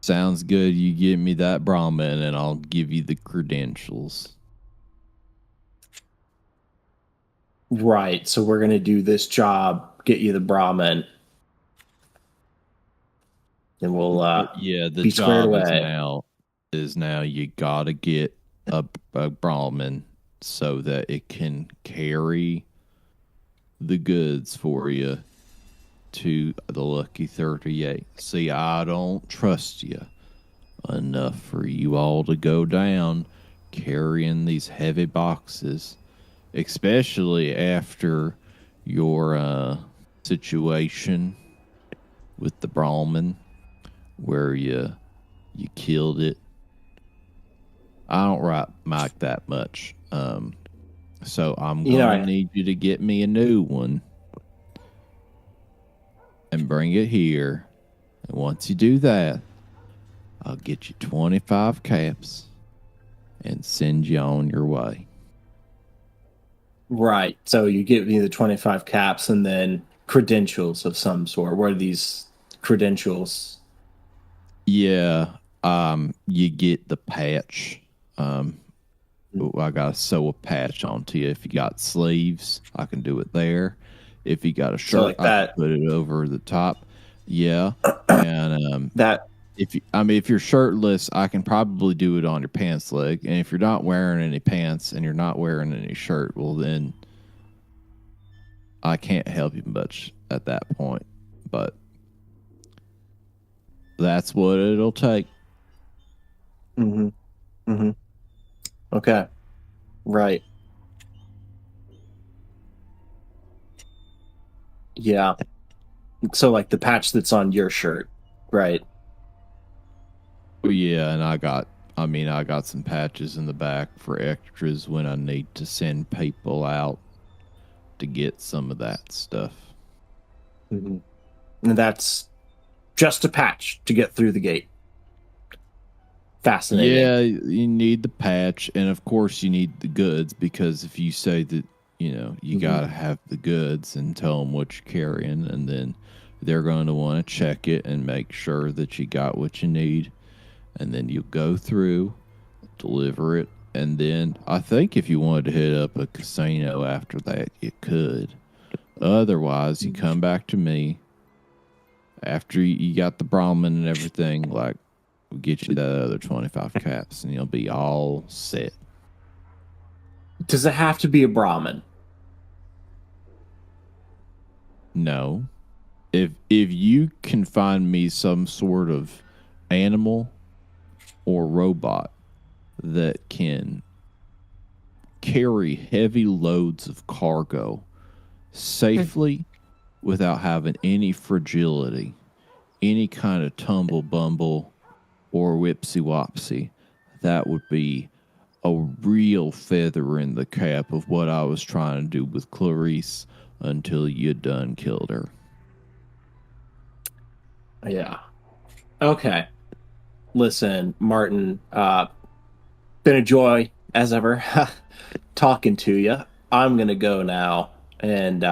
Sounds good. You give me that Brahmin and I'll give you the credentials. Right. So we're going to do this job, get you the Brahmin. And we'll the be squared job away. is now you gotta get a Brahmin so that it can carry the goods for you to the Lucky 38. See, I don't trust you enough for you all to go down carrying these heavy boxes, especially after your situation with the Brahmin where you killed it. I don't write Mike that much. So I'm going to need you to get me a new one and bring it here. And once you do that, I'll get you 25 caps and send you on your way. Right. So you give me the 25 caps and then credentials of some sort. What are these credentials? Yeah. You get the patch. I gotta sew a patch onto you. If you got sleeves, I can do it there. If you got a shirt, like I can put it over the top. Yeah, and that if you're shirtless, I can probably do it on your pants leg. And if you're not wearing any pants and you're not wearing any shirt, well then I can't help you much at that point. But that's what it'll take. Mm-hmm. Mm-hmm. Okay. Right. Yeah. So like the patch that's on your shirt, right? Yeah, and I got some patches in the back for extras when I need to send people out to get some of that stuff. Mm-hmm. And that's just a patch to get through the gate. Fascinating. Yeah, you need the patch, and of course you need the goods, because if you say that, you got to have the goods and tell them what you're carrying, and then they're going to want to check it and make sure that you got what you need, and then you go through, deliver it, and then I think if you wanted to hit up a casino after that, you could. Otherwise, you come back to me after you got the Brahmin and everything, like, we'll get you that other 25 caps and you'll be all set. Does it have to be a Brahmin? No. If you can find me some sort of animal or robot that can carry heavy loads of cargo safely without having any fragility, any kind of tumble bumble or whipsy wopsy, that would be a real feather in the cap of what I was trying to do with Clarice until you done killed her. Yeah. Okay. Listen, Martin, been a joy as ever talking to you. I'm gonna go now and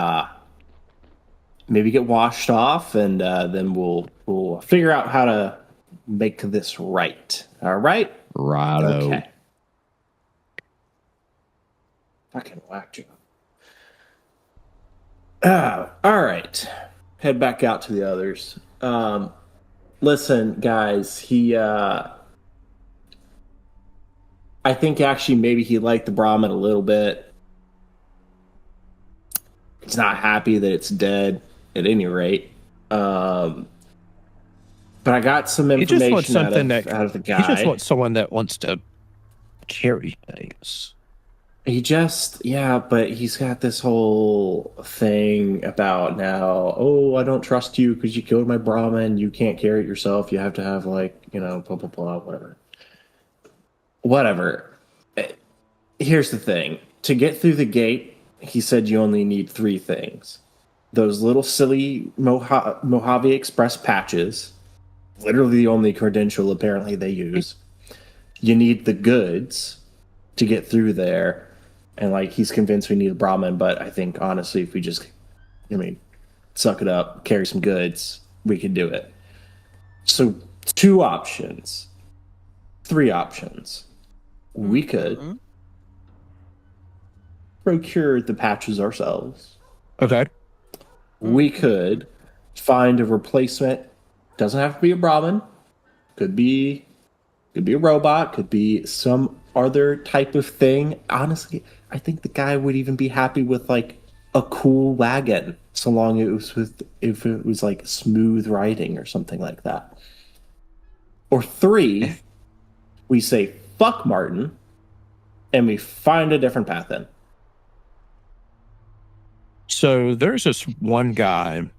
maybe get washed off, and then we'll figure out how to make this right. All right? Righto. Okay. Fucking whack you. All right. Head back out to the others. Listen, guys, I think actually maybe he liked the Brahmin a little bit. He's not happy that it's dead at any rate. But I got some information he just wants something out of the guy. He just wants someone that wants to carry things. But he's got this whole thing about now, I don't trust you because you killed my Brahmin. You can't carry it yourself. You have to have blah, blah, blah, whatever. Here's the thing. To get through the gate, he said you only need 3 things. Those little silly Mojave Express patches, literally the only credential apparently they use. You need the goods to get through there. and like he's convinced we need a Brahmin, but I think honestly, if we just, suck it up, carry some goods, we can do it. So 2 options, 3 options. We could procure the patches ourselves. Okay. We could find a replacement. Doesn't have to be a Brahmin. Could be a robot. Could be some other type of thing. Honestly, I think the guy would even be happy with like a cool wagon, so long if it was like smooth riding or something like that. Or 3, we say fuck Martin, and we find a different path in. So there's this one guy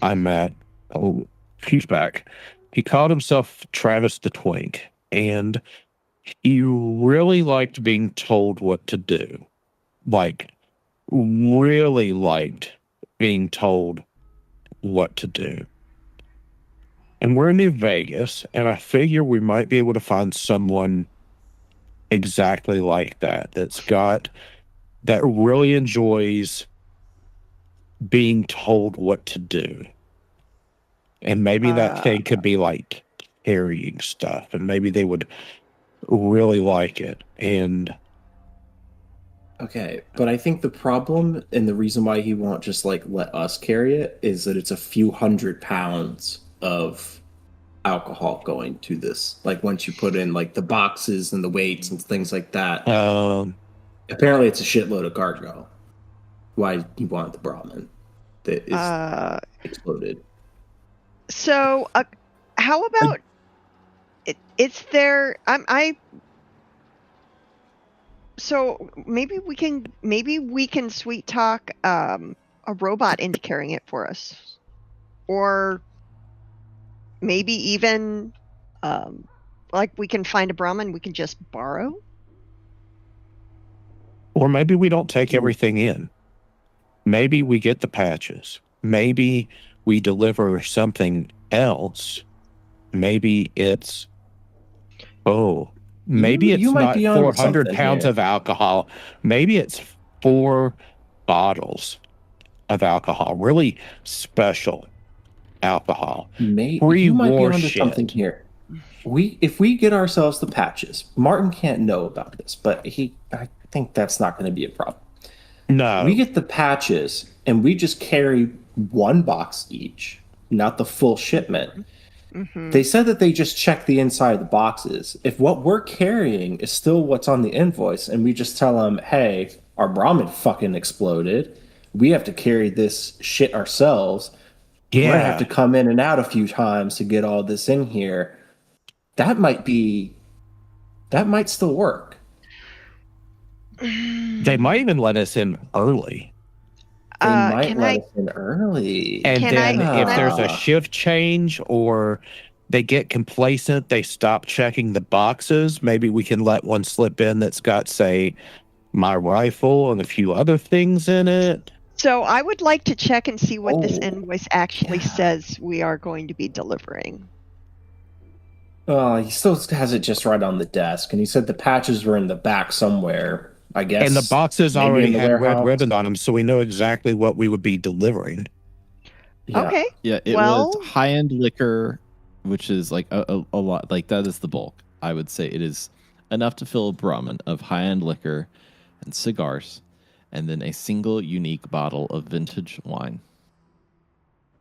I met a few back. He called himself Travis the Twink, and he really liked being told what to do. Like, really liked being told what to do. And we're in New Vegas, and I figure we might be able to find someone exactly like that, that really enjoys being told what to do. And maybe that thing could be like carrying stuff, and maybe they would really like it. And okay, but I think the problem and the reason why he won't just like let us carry it is that it's a few hundred pounds of alcohol going to this. Like once you put in like the boxes and the weights and things like that. Apparently it's a shitload of cargo. Why he wanted the Brahmin that is exploded. So, how about it's there? So maybe we can sweet talk a robot into carrying it for us, or maybe even like we can find a Brahmin we can just borrow. Or maybe we don't take everything in. Maybe we get the patches. Maybe we deliver something else. Maybe it's maybe it's not 400 pounds of alcohol. Maybe it's 4 bottles of alcohol. Really special alcohol. Maybe you might be onto something here. If we get ourselves the patches, Martin can't know about this, but I think that's not going to be a problem. No. We get the patches and we just carry 1 box each, not the full shipment. Mm-hmm. They said that they just check the inside of the boxes. If what we're carrying is still what's on the invoice and we just tell them, hey, our Brahmin fucking exploded, we have to carry this shit ourselves. Yeah. We're going to have to come in and out a few times to get all this in here. That might still work. They might even let us in early. They might let us in early. And then if there's a shift change or they get complacent, they stop checking the boxes, maybe we can let one slip in that's got, say, my rifle and a few other things in it. So I would like to check and see what this invoice actually says we are going to be delivering. He still has it just right on the desk, and he said the patches were in the back somewhere, I guess. And the boxes already had red ribbon on them, so we know exactly what we would be delivering. Yeah. Okay. Yeah, it was high-end liquor, which is like a lot. Like that is the bulk. I would say it is enough to fill a Brahmin of high-end liquor and cigars, and then a single unique bottle of vintage wine.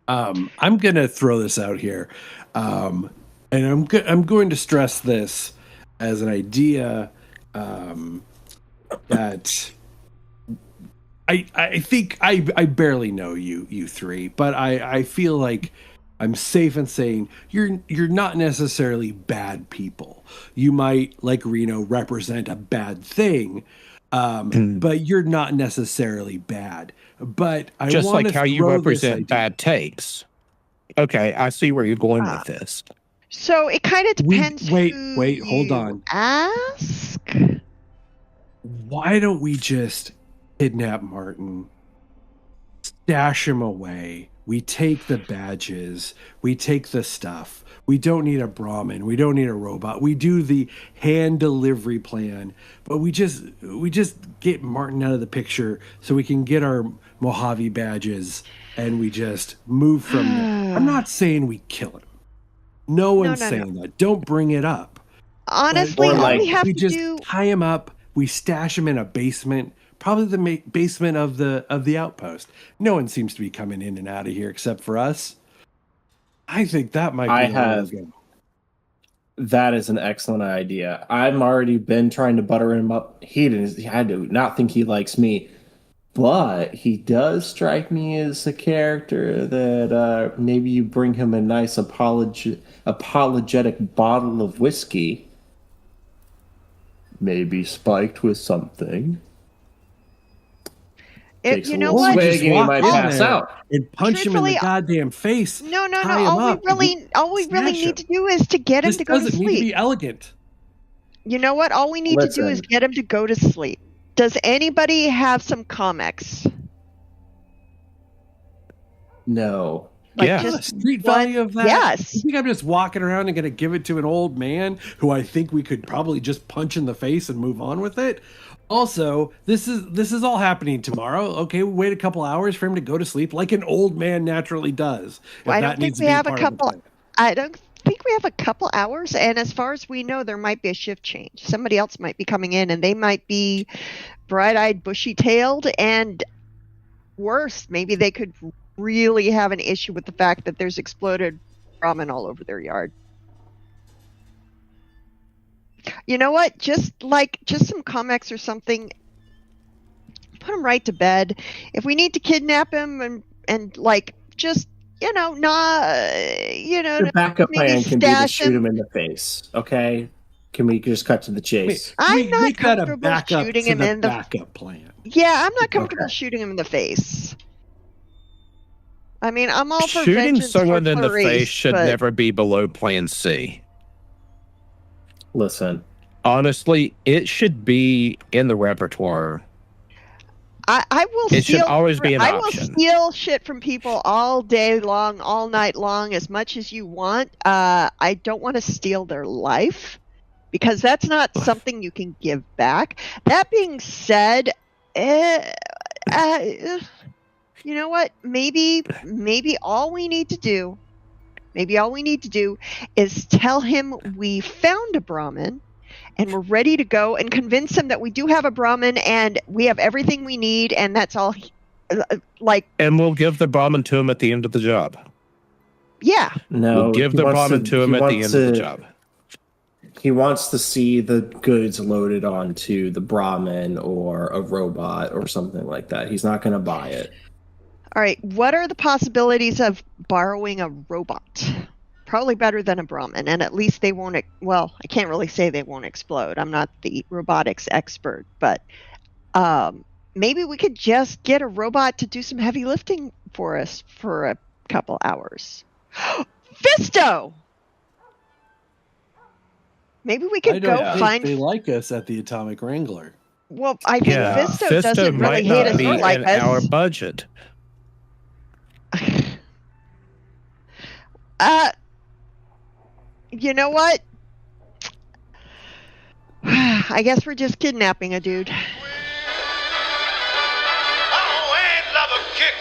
I'm gonna throw this out here, and I'm going to stress this as an idea that I think I barely know you 3, but I feel like I'm safe in saying you're not necessarily bad people. You might, like Reno, represent a bad thing, but you're not necessarily bad. But I just like how you represent bad bad takes. Okay, I see where you're going with this. So it kind of depends. Wait, hold on. Ask. Why don't we just kidnap Martin, stash him away, We take the badges. We take the stuff. We don't need a Brahmin. We don't need a robot. We do the hand delivery plan. But we just get Martin out of the picture so we can get our Mojave badges and we just move from there. I'm not saying we kill him. No one's saying that. Don't bring it up. Honestly, all we have to just do. tie him up. We stash him in a basement, probably the basement of the outpost. No one seems to be coming in and out of here except for us. I think that might be the way to go. That is an excellent idea. I've already been trying to butter him up. I do not think he likes me, but he does strike me as a character that maybe you bring him a nice apologetic bottle of whiskey, maybe spiked with something. You know what? He might pass out. And punch him in the goddamn face. No. All we really need to do is to get him to go to sleep. Doesn't need to be elegant. You know what? All we need to do is get him to go to sleep. Does anybody have some comics? No. Street value of that. Yes. You think I'm just walking around and going to give it to an old man who I think we could probably just punch in the face and move on with it? Also, this is all happening tomorrow. Okay, we wait a couple hours for him to go to sleep like an old man naturally does. I don't think we have a couple hours, and as far as we know, there might be a shift change. Somebody else might be coming in, and they might be bright-eyed, bushy-tailed, and worse, maybe they could really have an issue with the fact that there's exploded ramen all over their yard. You know what? Just some comics or something. Put him right to bed. If we need to kidnap him and just the backup plan can be to shoot him in the face. Okay, can we just cut to the chase? I'm not comfortable shooting him in the backup plan. Yeah, I'm not comfortable shooting him in the face. I mean, I'm all for shooting someone in the face should never be below Plan C. Listen, honestly, it should be in the repertoire. I will. It should always be an option. I will steal shit from people all day long, all night long, as much as you want. I don't want to steal their life because that's not something you can give back. That being said, you know what? Maybe all we need to do. Maybe all we need to do is tell him we found a Brahmin and we're ready to go and convince him that we do have a Brahmin and we have everything we need and that's all. And we'll give the Brahmin to him at the end of the job. Yeah. No, we'll give the Brahmin to him at the end of the job. He wants to see the goods loaded onto the Brahmin or a robot or something like that. He's not going to buy it. All right, what are the possibilities of borrowing a robot? Probably better than a Brahmin, and at least they won't. Well, I can't really say they won't explode. I'm not the robotics expert, but maybe we could just get a robot to do some heavy lifting for us for a couple hours. Fisto! Maybe we could find. They like us at the Atomic Wrangler. Well, I think Fisto doesn't really hate us or like us. Our budget. You know what? I guess we're just kidnapping a dude. Oh, ain't love a kick.